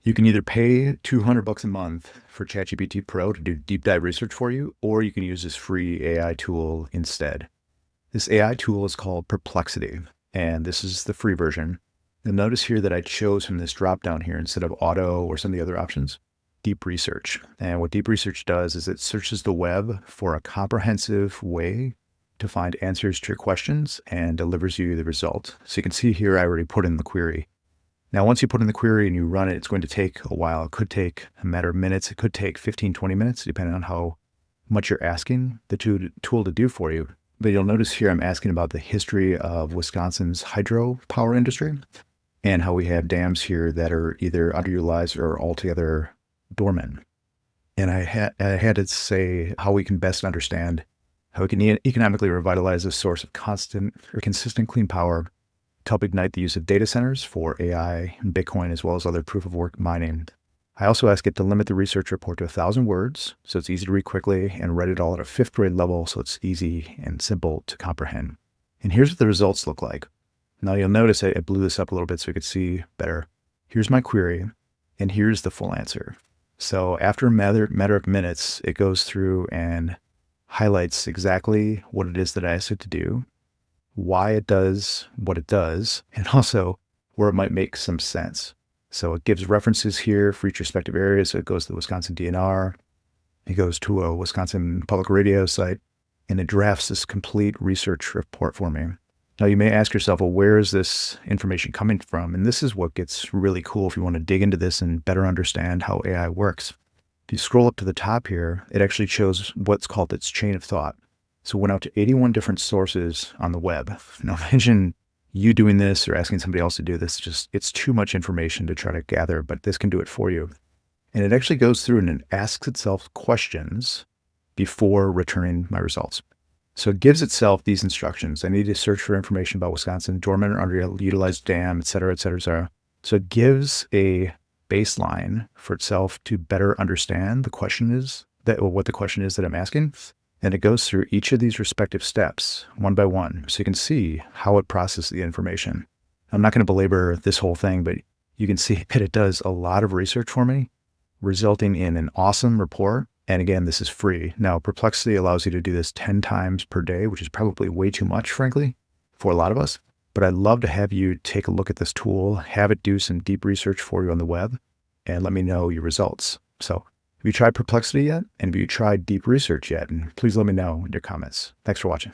You can either pay $200 a month for ChatGPT Pro to do deep dive research for you, or you can use this free AI tool instead. This AI tool is called Perplexity, and this is the free version. You'll notice here that I chose from this drop down here instead of auto or some of the other options, deep research. And what deep research does is it searches the web for a comprehensive way to find answers to your questions and delivers you the result. So you can see here, I already put in the query. Now, once you put in the query and you run it, it's going to take a while. It could take a matter of minutes. It could take 15, 20 minutes, depending on how much you're asking the tool to do for you. But you'll notice here, I'm asking about the history of Wisconsin's hydropower industry and how we have dams here that are either underutilized or altogether dormant. And I had to say how we can best understand how we can economically revitalize a source of constant or consistent clean power to help ignite the use of data centers for AI and Bitcoin, as well as other proof of work mining. I also ask it to limit the research report to 1,000 words, so it's easy to read quickly, and write it all at a 5th grade level, so it's easy and simple to comprehend. And here's what the results look like. Now you'll notice I blew this up a little bit so you could see better. Here's my query, and here's the full answer. So after a matter of minutes, it goes through and highlights exactly what it is that I asked it to do, why it does what it does, and also where it might make some sense. So it gives references here for each respective area. So it goes to the Wisconsin DNR, it goes to a Wisconsin public radio site, and it drafts this complete research report for me. Now you may ask yourself, well, where is this information coming from? And this is what gets really cool if you want to dig into this and better understand how AI works. If you scroll up to the top here, it actually shows what's called its chain of thought. So it went out to 81 different sources on the web. Now imagine you doing this or asking somebody else to do this. It's too much information to try to gather, but this can do it for you. And it actually goes through and it asks itself questions before returning my results. So it gives itself these instructions. I need to search for information about Wisconsin, dormant or underutilized dam, et cetera, et cetera, et cetera. So it gives a baseline for itself to better understand what the question is that I'm asking. And it goes through each of these respective steps one by one, so you can see how it processes the information. I'm not going to belabor this whole thing, but you can see that it does a lot of research for me, resulting in an awesome report. And again, this is free. Now, Perplexity allows you to do this 10 times per day, which is probably way too much, frankly, for a lot of us. But I'd love to have you take a look at this tool, have it do some deep research for you on the web, and let me know your results. So have you tried Perplexity yet? And have you tried deep research yet? And please let me know in your comments. Thanks for watching.